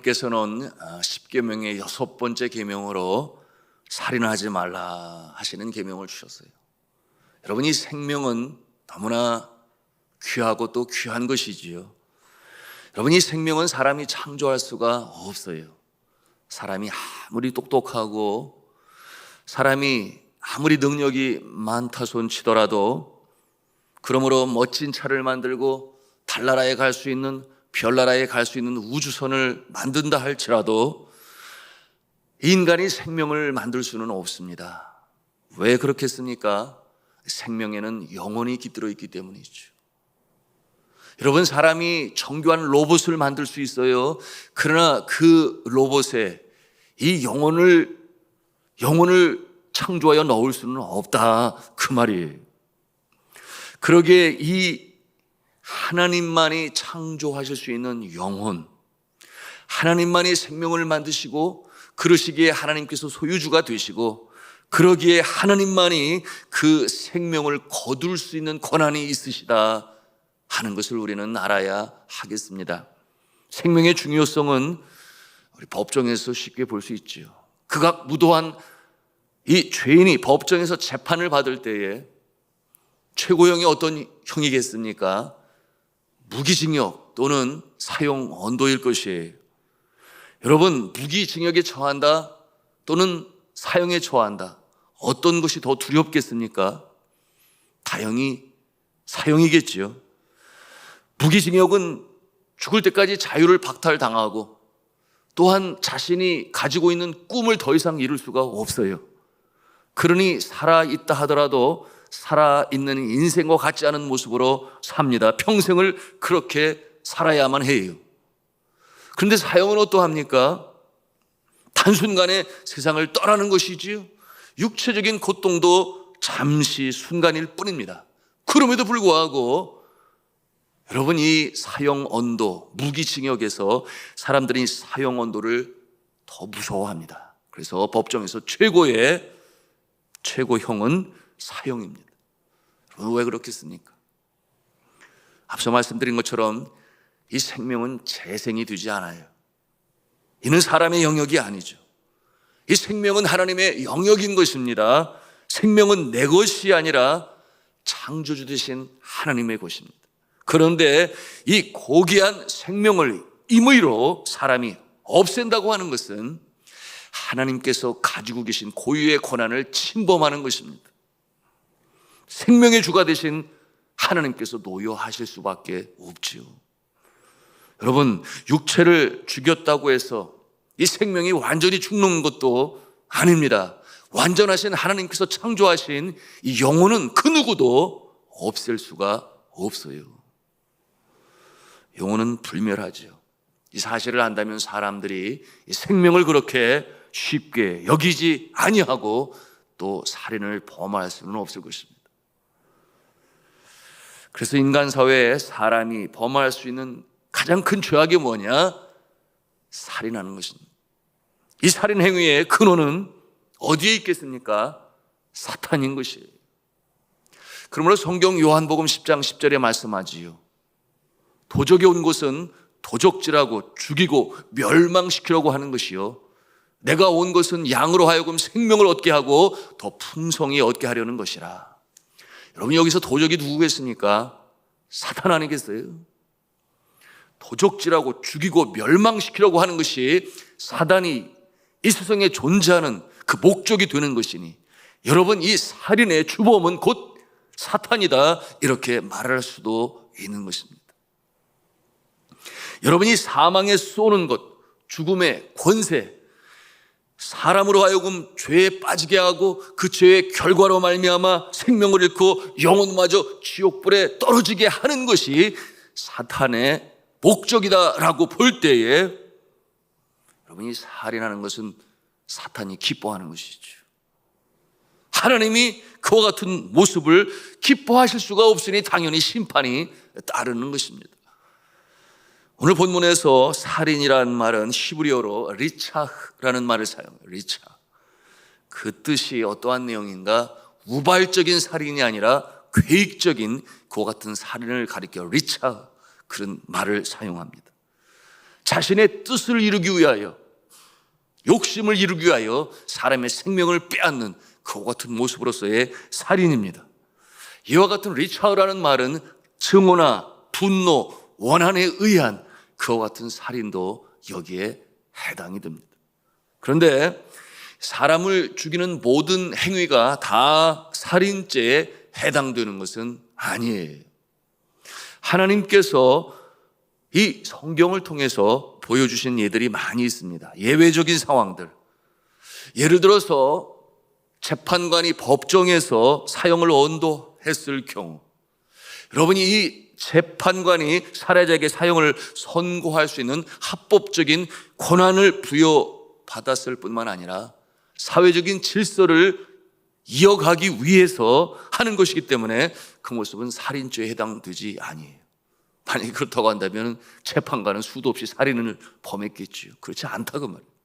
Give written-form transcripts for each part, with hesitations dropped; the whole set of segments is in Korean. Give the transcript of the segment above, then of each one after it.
주님께서는 10계명의 6번째 계명으로 살인하지 말라 하시는 계명을 주셨어요. 여러분, 이 생명은 너무나 귀하고 또 귀한 것이지요. 여러분, 이 생명은 사람이 창조할 수가 없어요. 사람이 아무리 똑똑하고 사람이 아무리 능력이 많다 손치더라도, 그러므로 멋진 차를 만들고 달나라에 갈 수 있는, 별나라에 갈 수 있는 우주선을 만든다 할지라도 인간이 생명을 만들 수는 없습니다. 왜 그렇겠습니까? 생명에는 영혼이 깃들어 있기 때문이죠. 여러분, 사람이 정교한 로봇을 만들 수 있어요. 그러나 그 로봇에 이 영혼을 창조하여 넣을 수는 없다, 그 말이에요. 그러기에 이 하나님만이 창조하실 수 있는 영혼, 하나님만이 생명을 만드시고 그러시기에 하나님께서 소유주가 되시고, 그러기에 하나님만이 그 생명을 거둘 수 있는 권한이 있으시다 하는 것을 우리는 알아야 하겠습니다. 생명의 중요성은 우리 법정에서 쉽게 볼 수 있지요. 극악무도한 이 죄인이 법정에서 재판을 받을 때에 최고형이 어떤 형이겠습니까? 무기징역 또는 사형 언도일 것이에요. 여러분, 무기징역에 처한다 또는 사형에 처한다, 어떤 것이 더 두렵겠습니까? 당연히 사형이겠지요. 무기징역은 죽을 때까지 자유를 박탈당하고 또한 자신이 가지고 있는 꿈을 더 이상 이룰 수가 없어요. 그러니 살아있다 하더라도 살아있는 인생과 같지 않은 모습으로 삽니다. 평생을 그렇게 살아야만 해요. 그런데 사형은 어떠합니까? 단순간에 세상을 떠나는 것이지요. 육체적인 고통도 잠시 순간일 뿐입니다. 그럼에도 불구하고 여러분, 이 사형 언도, 무기징역에서 사람들이 사형 언도를 더 무서워합니다. 그래서 법정에서 최고형은 사형입니다. 왜 그렇겠습니까? 앞서 말씀드린 것처럼 이 생명은 재생이 되지 않아요. 이는 사람의 영역이 아니죠. 이 생명은 하나님의 영역인 것입니다. 생명은 내 것이 아니라 창조주 되신 하나님의 것입니다. 그런데 이 고귀한 생명을 임의로 사람이 없앤다고 하는 것은 하나님께서 가지고 계신 고유의 권한을 침범하는 것입니다. 생명의 주가 되신 하나님께서 노여하실 수밖에 없지요. 여러분, 육체를 죽였다고 해서 이 생명이 완전히 죽는 것도 아닙니다. 완전하신 하나님께서 창조하신 이 영혼은 그 누구도 없앨 수가 없어요. 영혼은 불멸하죠. 이 사실을 안다면 사람들이 이 생명을 그렇게 쉽게 여기지 아니하고 또 살인을 범할 수는 없을 것입니다. 그래서 인간 사회에 사람이 범할 수 있는 가장 큰 죄악이 뭐냐? 살인하는 것입니다. 이 살인 행위의 근원은 어디에 있겠습니까? 사탄인 것이에요. 그러므로 성경 요한복음 10장 10절에 말씀하지요. 도적이 온 것은 도적질하고 죽이고 멸망시키려고 하는 것이요, 내가 온 것은 양으로 하여금 생명을 얻게 하고 더 풍성히 얻게 하려는 것이라. 여러분, 여기서 도적이 누구겠습니까? 사탄 아니겠어요? 도적질하고 죽이고 멸망시키려고 하는 것이 사단이 이 세상에 존재하는 그 목적이 되는 것이니, 여러분, 이 살인의 주범은 곧 사탄이다, 이렇게 말할 수도 있는 것입니다. 여러분이 사망에 쏘는 것, 죽음의 권세, 사람으로 하여금 죄에 빠지게 하고 그 죄의 결과로 말미암아 생명을 잃고 영혼마저 지옥불에 떨어지게 하는 것이 사탄의 목적이다라고 볼 때에, 여러분이 살인하는 것은 사탄이 기뻐하는 것이죠. 하나님이 그와 같은 모습을 기뻐하실 수가 없으니 당연히 심판이 따르는 것입니다. 오늘 본문에서 살인이라는 말은 히브리어로 리차흐라는 말을 사용해요. 리차. 그 뜻이 어떠한 내용인가? 우발적인 살인이 아니라 계획적인 그와 같은 살인을 가리켜 리차흐, 그런 말을 사용합니다. 자신의 뜻을 이루기 위하여, 욕심을 이루기 위하여 사람의 생명을 빼앗는 그와 같은 모습으로서의 살인입니다. 이와 같은 리차우라는 말은 증오나 분노, 원한에 의한 그와 같은 살인도 여기에 해당이 됩니다. 그런데 사람을 죽이는 모든 행위가 다 살인죄에 해당되는 것은 아니에요. 하나님께서 이 성경을 통해서 보여주신 예들이 많이 있습니다. 예외적인 상황들. 예를 들어서 재판관이 법정에서 사형을 언도했을 경우, 여러분이 이 재판관이 살해자에게 사형을 선고할 수 있는 합법적인 권한을 부여받았을 뿐만 아니라 사회적인 질서를 이어가기 위해서 하는 것이기 때문에 그 모습은 살인죄에 해당되지 아니에요. 만약에 그렇다고 한다면 재판관은 수도 없이 살인을 범했겠지요. 그렇지 않다고 말이에요.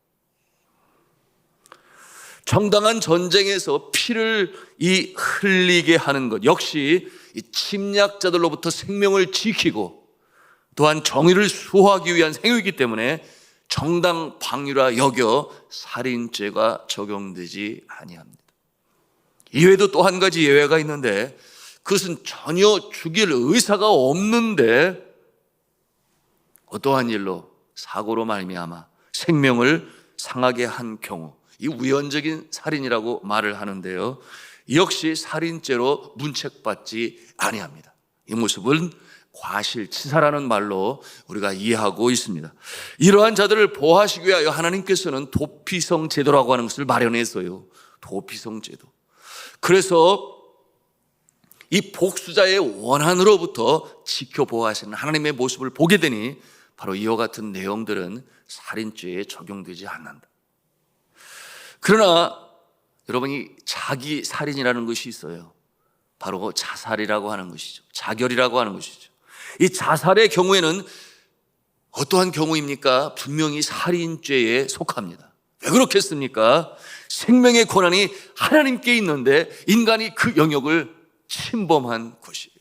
정당한 전쟁에서 피를 흘리게 하는 것 역시 이 침략자들로부터 생명을 지키고 또한 정의를 수호하기 위한 행위이기 때문에 정당 방위라 여겨 살인죄가 적용되지 아니합니다. 이외에도 또 한 가지 예외가 있는데, 그것은 전혀 죽일 의사가 없는데 어떠한 일로 사고로 말미암아 생명을 상하게 한 경우, 이 우연적인 살인이라고 말을 하는데요, 역시 살인죄로 문책받지 아니합니다. 이 모습은 과실치사라는 말로 우리가 이해하고 있습니다. 이러한 자들을 보호하시기 위하여 하나님께서는 도피성 제도라고 하는 것을 마련했어요. 도피성 제도. 그래서 이 복수자의 원한으로부터 지켜보호하시는 하나님의 모습을 보게 되니 바로 이와 같은 내용들은 살인죄에 적용되지 않는다. 그러나 여러분이 자기 살인이라는 것이 있어요. 바로 자살이라고 하는 것이죠. 자결이라고 하는 것이죠. 이 자살의 경우에는 어떠한 경우입니까? 분명히 살인죄에 속합니다. 왜 그렇겠습니까? 생명의 권한이 하나님께 있는데 인간이 그 영역을 침범한 것이에요.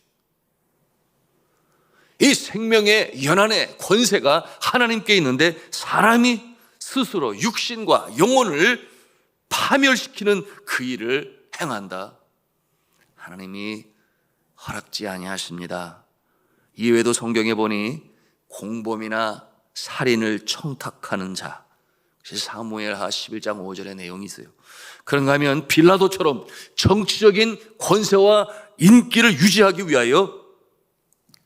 이 생명의 연한의 권세가 하나님께 있는데 사람이 스스로 육신과 영혼을 파멸시키는 그 일을 행한다. 하나님이 허락지 아니하십니다. 이외에도 성경에 보니 공범이나 살인을 청탁하는 자, 사무엘하 11장 5절의 내용이 있어요. 그런가 하면 빌라도처럼 정치적인 권세와 인기를 유지하기 위하여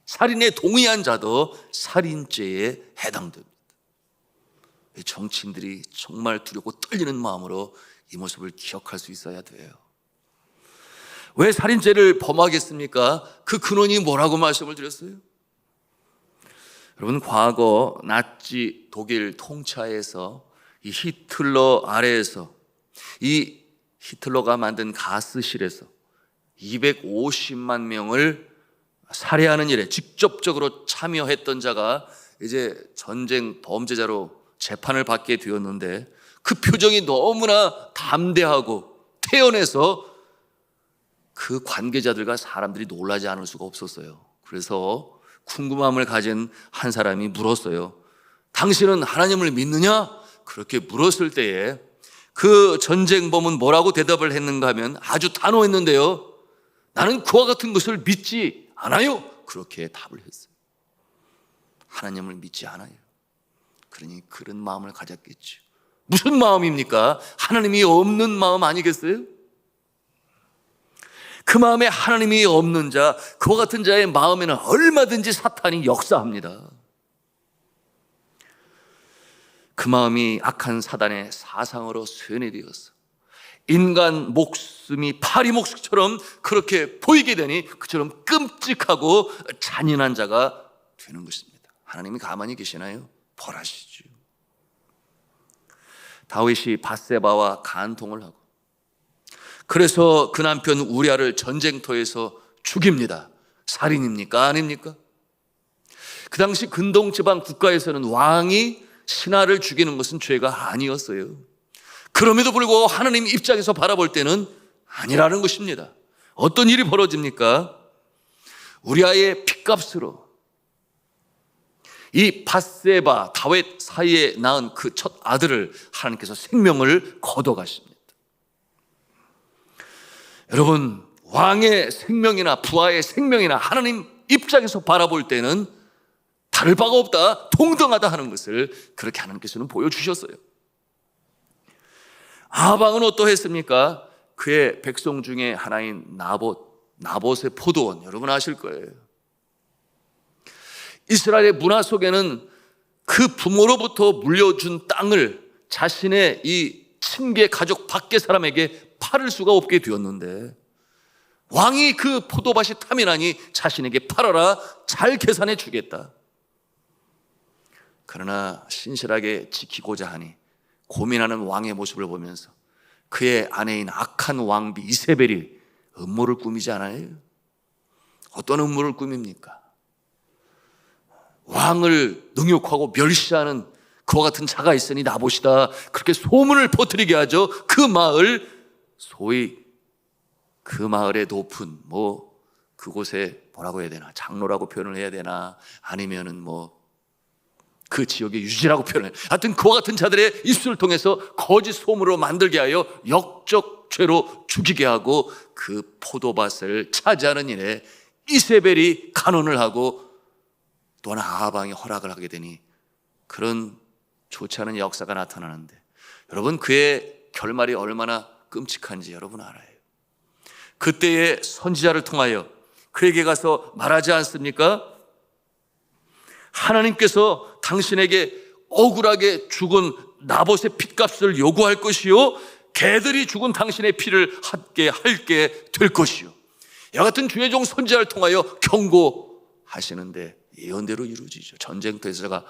살인에 동의한 자도 살인죄에 해당됩니다. 정치인들이 정말 두렵고 떨리는 마음으로 이 모습을 기억할 수 있어야 돼요. 왜 살인죄를 범하겠습니까? 그 근원이 뭐라고 말씀을 드렸어요? 여러분, 과거 나치 독일 통치하에서 이 히틀러 아래에서 이 히틀러가 만든 가스실에서 250만 명을 살해하는 일에 직접적으로 참여했던 자가 이제 전쟁 범죄자로 재판을 받게 되었는데, 그 표정이 너무나 담대하고 태연해서 그 관계자들과 사람들이 놀라지 않을 수가 없었어요. 그래서 궁금함을 가진 한 사람이 물었어요. 당신은 하나님을 믿느냐? 그렇게 물었을 때에 그 전쟁범은 뭐라고 대답을 했는가 하면 아주 단호했는데요, 나는 그와 같은 것을 믿지 않아요. 그렇게 답을 했어요. 하나님을 믿지 않아요. 그러니 그런 마음을 가졌겠죠. 무슨 마음입니까? 하나님이 없는 마음 아니겠어요? 그 마음에 하나님이 없는 자, 그와 같은 자의 마음에는 얼마든지 사탄이 역사합니다. 그 마음이 악한 사단의 사상으로 쇠뇌되어서 인간 목숨이 파리 목숨처럼 그렇게 보이게 되니 그처럼 끔찍하고 잔인한 자가 되는 것입니다. 하나님이 가만히 계시나요? 벌하시죠. 다윗이 밧세바와 간통을 하고 그래서 그 남편 우리아를 전쟁터에서 죽입니다. 살인입니까? 아닙니까? 그 당시 근동지방 국가에서는 왕이 신하를 죽이는 것은 죄가 아니었어요. 그럼에도 불구하고 하나님 입장에서 바라볼 때는 아니라는 것입니다. 어떤 일이 벌어집니까? 우리아의 핏값으로 이 밧세바 다윗 사이에 낳은 그 첫 아들을 하나님께서 생명을 거둬가십니다. 여러분, 왕의 생명이나 부하의 생명이나 하나님 입장에서 바라볼 때는 다를 바가 없다, 동등하다 하는 것을 그렇게 하나님께서는 보여주셨어요. 아합왕은 어떠했습니까? 그의 백성 중에 하나인 나봇의 포도원, 여러분 아실 거예요. 이스라엘의 문화 속에는 그 부모로부터 물려준 땅을 자신의 이 친계 가족 밖의 사람에게 팔을 수가 없게 되었는데, 왕이 그 포도밭이 탐이 나니 자신에게 팔아라, 잘 계산해 주겠다. 그러나 신실하게 지키고자 하니 고민하는 왕의 모습을 보면서 그의 아내인 악한 왕비 이세벨이 음모를 꾸미지 않아요? 어떤 음모를 꾸밉니까? 왕을 능욕하고 멸시하는 그와 같은 자가 있으니 나봇이다, 그렇게 소문을 퍼뜨리게 하죠. 그 마을, 소위 그 마을의 높은 그곳에 뭐라고 해야 되나, 장로라고 표현을 해야 되나, 아니면은 그 지역의 유지라고 표현해요. 하여튼 그와 같은 자들의 입술을 통해서 거짓 소문으로 만들게 하여 역적죄로 죽이게 하고 그 포도밭을 차지하는 일에 이세벨이 간언을 하고 또한 아합왕이 허락을 하게 되니 그런 좋지 않은 역사가 나타나는데, 여러분 그의 결말이 얼마나 끔찍한지 여러분 알아요. 그때의 선지자를 통하여 그에게 가서 말하지 않습니까? 하나님께서 당신에게 억울하게 죽은 나봇의 핏값을 요구할 것이요, 개들이 죽은 당신의 피를 합게 할게 될 것이요. 이와 같은 주의 종 선지자를 통하여 경고하시는데 예언대로 이루어지죠. 전쟁터에서가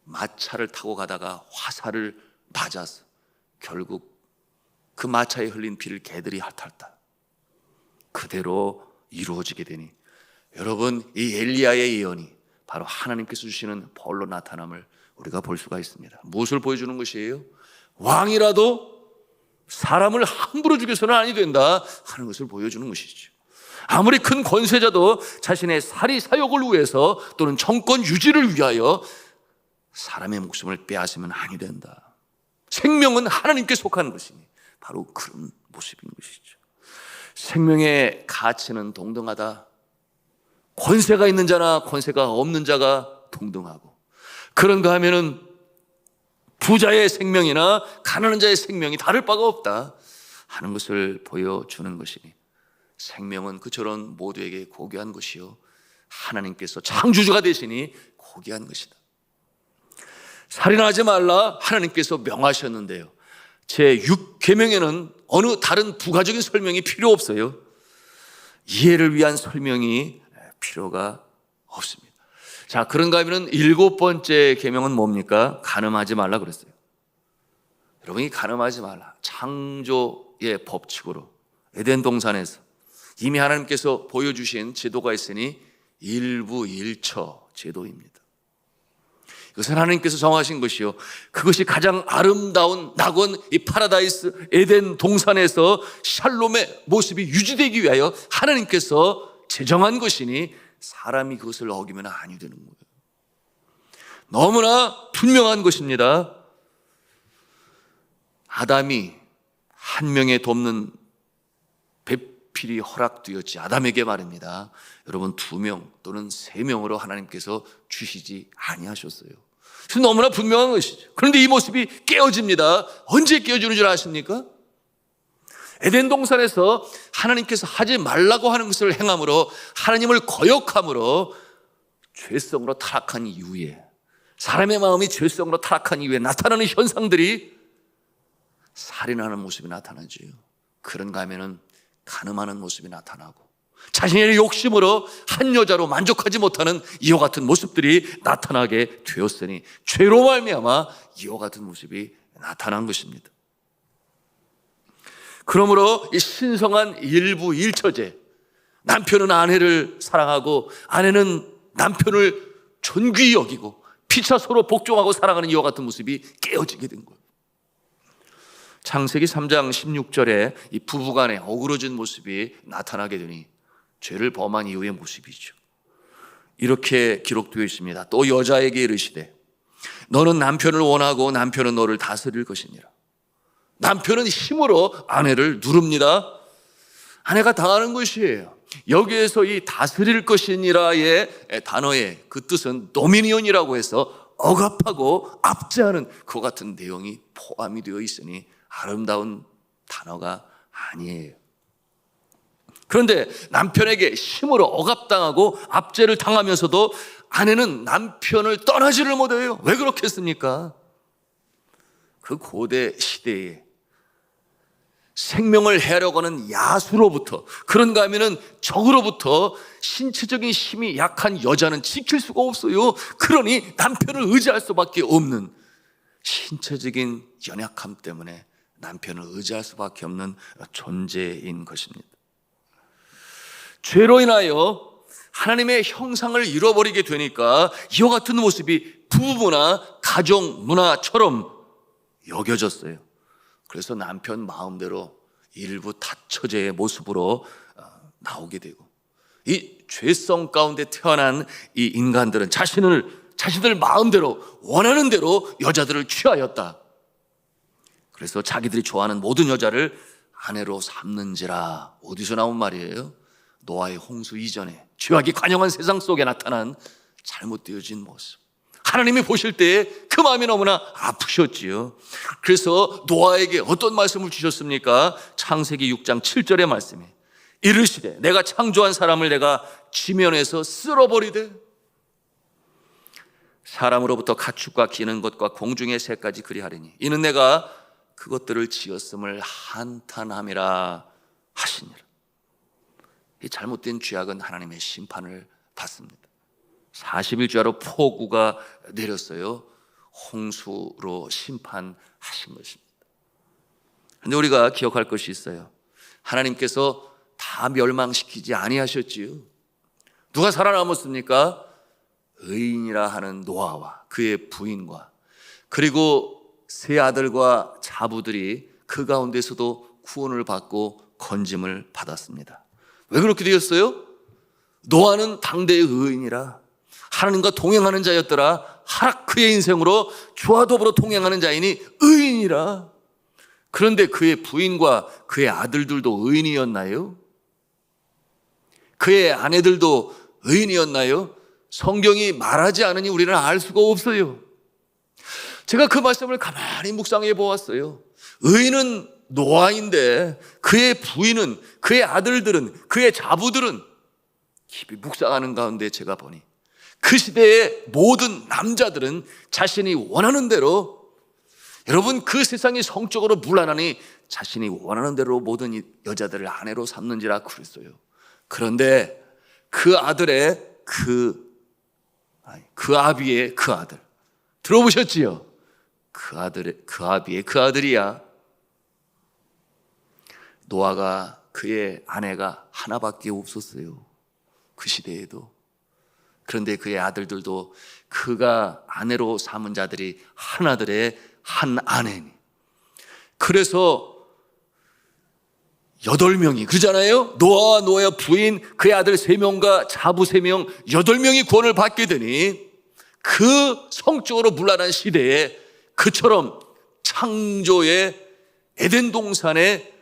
마차를 타고 가다가 화살을 맞아서 결국 그 마차에 흘린 피를 개들이 핥았다. 그대로 이루어지게 되니 여러분, 이 엘리야의 예언이 바로 하나님께서 주시는 벌로 나타남을 우리가 볼 수가 있습니다. 무엇을 보여주는 것이에요? 왕이라도 사람을 함부로 죽여서는 아니 된다 하는 것을 보여주는 것이죠. 아무리 큰 권세자도 자신의 사리 사욕을 위해서 또는 정권 유지를 위하여 사람의 목숨을 빼앗으면 아니 된다. 생명은 하나님께 속한 것이니 바로 그런 모습인 것이죠. 생명의 가치는 동등하다. 권세가 있는 자나 권세가 없는 자가 동등하고, 그런가 하면은 부자의 생명이나 가난한 자의 생명이 다를 바가 없다 하는 것을 보여주는 것이니 생명은 그처럼 모두에게 고귀한 것이요, 하나님께서 창조주가 되시니 고귀한 것이다. 살인하지 말라 하나님께서 명하셨는데요, 제6계명에는 어느 다른 부가적인 설명이 필요 없어요. 이해를 위한 설명이 필요가 없습니다. 자, 그런가 하면 7번째 계명은 뭡니까? 간음하지 말라 그랬어요. 여러분이 간음하지 말라, 창조의 법칙으로 에덴 동산에서 이미 하나님께서 보여주신 제도가 있으니 일부일처 제도입니다. 이것은 하나님께서 정하신 것이요, 그것이 가장 아름다운 낙원, 이 파라다이스 에덴 동산에서 샬롬의 모습이 유지되기 위하여 하나님께서 제정한 것이니 사람이 그것을 어기면 아니 되는 거예요. 너무나 분명한 것입니다. 아담이 한 명의 돕는 배필이 허락되었지, 아담에게 말입니다. 여러분 2명 또는 3명으로 하나님께서 주시지 아니하셨어요. 그래서 너무나 분명한 것이죠. 그런데 이 모습이 깨어집니다. 언제 깨어지는 줄 아십니까? 에덴 동산에서 하나님께서 하지 말라고 하는 것을 행함으로, 하나님을 거역함으로 죄성으로 타락한 이후에, 사람의 마음이 죄성으로 타락한 이후에 나타나는 현상들이 살인하는 모습이 나타나지요. 그런가 하면은 간음하는 모습이 나타나고, 자신의 욕심으로 한 여자로 만족하지 못하는 이와 같은 모습들이 나타나게 되었으니 죄로 말미암아 이와 같은 모습이 나타난 것입니다. 그러므로 이 신성한 일부일처제, 남편은 아내를 사랑하고 아내는 남편을 존귀히 여기고 피차 서로 복종하고 사랑하는 이와 같은 모습이 깨어지게 된 거예요. 창세기 3장 16절에 이 부부간에 어그러진 모습이 나타나게 되니 죄를 범한 이후의 모습이죠. 이렇게 기록되어 있습니다. 또 여자에게 이르시되 너는 남편을 원하고 남편은 너를 다스릴 것이니라. 남편은 힘으로 아내를 누릅니다. 아내가 당하는 것이에요. 여기에서 이 다스릴 것이니라의 단어의 그 뜻은 도미니온이라고 해서 억압하고 압제하는 그 같은 내용이 포함이 되어 있으니 아름다운 단어가 아니에요. 그런데 남편에게 힘으로 억압당하고 압제를 당하면서도 아내는 남편을 떠나지를 못해요. 왜 그렇겠습니까? 그 고대 시대에 생명을 해하려고 하는 야수로부터, 그런가 하면은 적으로부터 신체적인 힘이 약한 여자는 지킬 수가 없어요. 그러니 남편을 의지할 수밖에 없는, 신체적인 연약함 때문에 남편을 의지할 수밖에 없는 존재인 것입니다. 죄로 인하여 하나님의 형상을 잃어버리게 되니까 이와 같은 모습이 부부나 가정 문화처럼 여겨졌어요. 그래서 남편 마음대로 일부 다처제의 모습으로 나오게 되고, 이 죄성 가운데 태어난 이 인간들은 자신들 마음대로 원하는 대로 여자들을 취하였다. 그래서 자기들이 좋아하는 모든 여자를 아내로 삼는지라. 어디서 나온 말이에요? 노아의 홍수 이전에 죄악이 관영한 세상 속에 나타난 잘못되어진 모습. 하나님이 보실 때에 그 마음이 너무나 아프셨지요. 그래서 노아에게 어떤 말씀을 주셨습니까? 창세기 6장 7절의 말씀에 이르시되 내가 창조한 사람을 내가 지면에서 쓸어버리되 사람으로부터 가축과 기는 것과 공중의 새까지 그리하리니 이는 내가 그것들을 지었음을 한탄함이라 하시니라. 이 잘못된 죄악은 하나님의 심판을 받습니다. 40일째로 폭우가 내렸어요. 홍수로 심판하신 것입니다. 그런데 우리가 기억할 것이 있어요. 하나님께서 다 멸망시키지 아니하셨지요. 누가 살아남았습니까? 의인이라 하는 노아와 그의 부인과 그리고 세 아들과 자부들이 그 가운데서도 구원을 받고 건짐을 받았습니다. 왜 그렇게 되었어요? 노아는 당대의 의인이라 하나님과 동행하는 자였더라. 하락크의 인생으로 주와 더불어 동행하는 자이니 의인이라. 그런데 그의 부인과 그의 아들들도 의인이었나요? 그의 아내들도 의인이었나요? 성경이 말하지 않으니 우리는 알 수가 없어요. 제가 그 말씀을 가만히 묵상해 보았어요. 의인은 노아인데 그의 부인은, 그의 아들들은, 그의 자부들은, 깊이 묵상하는 가운데 제가 보니 그 시대의 모든 남자들은 자신이 원하는 대로, 여러분 그 세상이 성적으로 문란하니 자신이 원하는 대로 모든 여자들을 아내로 삼는지라 그랬어요. 그런데 그 아들의 그 아비의 그 아들 들어보셨지요? 그 아비의 그 아들이야. 노아가 그의 아내가 하나밖에 없었어요. 그 시대에도. 그런데 그의 아들들도 그가 아내로 삼은 자들이 하나들의 한 아내니. 그래서 8명이 그러잖아요. 노아와 노아의 부인, 그의 아들 3명과 자부 3명, 8명이 구원을 받게 되니 그 성적으로 문란한 시대에 그처럼 창조의 에덴 동산의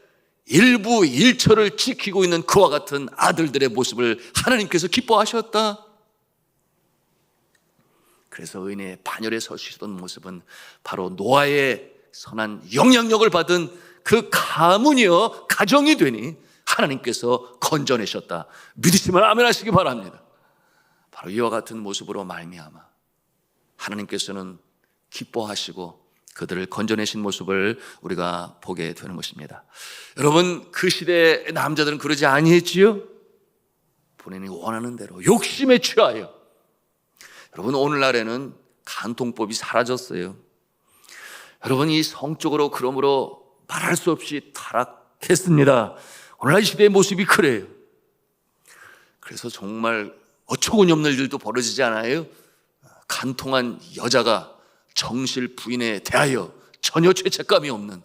일부 일처를 지키고 있는 그와 같은 아들들의 모습을 하나님께서 기뻐하셨다. 그래서 의인의 반열에 서시던 모습은 바로 노아의 선한 영향력을 받은 그 가문이여 가정이 되니 하나님께서 건져내셨다. 믿으시면 아멘 하시기 바랍니다. 바로 이와 같은 모습으로 말미암아 하나님께서는 기뻐하시고 그들을 건져내신 모습을 우리가 보게 되는 것입니다. 여러분 그 시대의 남자들은 그러지 아니했지요? 본인이 원하는 대로 욕심에 취하여. 여러분 오늘날에는 간통법이 사라졌어요. 여러분 이 성적으로 그러므로 말할 수 없이 타락했습니다. 오늘날 시대의 모습이 그래요. 그래서 정말 어처구니 없는 일도 벌어지지 않아요? 간통한 여자가 정실 부인에 대하여 전혀 죄책감이 없는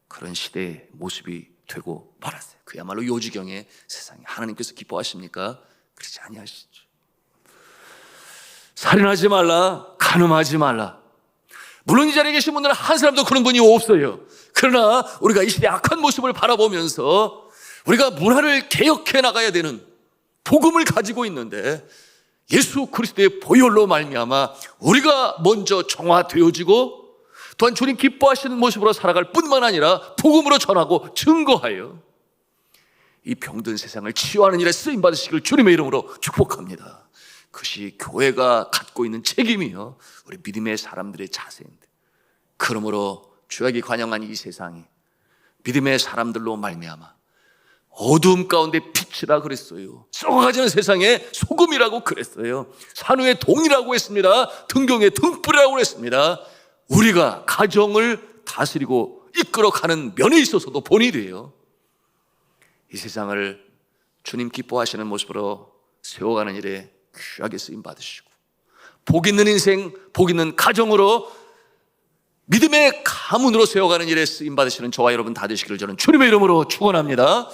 그런 시대의 모습이 되고 말았어요. 그야말로 요지경의 세상에 하나님께서 기뻐하십니까? 그러지 아니하시죠. 살인하지 말라, 간음하지 말라. 물론 이 자리에 계신 분들은 한 사람도 그런 분이 없어요. 그러나 우리가 이 시대의 악한 모습을 바라보면서 우리가 문화를 개혁해 나가야 되는 복음을 가지고 있는데, 예수 그리스도의 보혈로 말미암아 우리가 먼저 정화되어지고 또한 주님 기뻐하시는 모습으로 살아갈 뿐만 아니라 복음으로 전하고 증거하여 이 병든 세상을 치유하는 일에 쓰임받으시길 주님의 이름으로 축복합니다. 그것이 교회가 갖고 있는 책임이요, 우리 믿음의 사람들의 자세인데, 그러므로 죄악이 관영한 이 세상이 믿음의 사람들로 말미암아 어두움 가운데 빛이라 그랬어요. 썩어가지는 세상에 소금이라고 그랬어요. 산후의 동이라고 했습니다. 등경의 등불이라고 했습니다. 우리가 가정을 다스리고 이끌어가는 면에 있어서도 본이 돼요. 이 세상을 주님 기뻐하시는 모습으로 세워가는 일에 귀하게 쓰임 받으시고, 복 있는 인생, 복 있는 가정으로 믿음의 가문으로 세워가는 일에 쓰임 받으시는 저와 여러분 다 되시기를 저는 주님의 이름으로 축원합니다.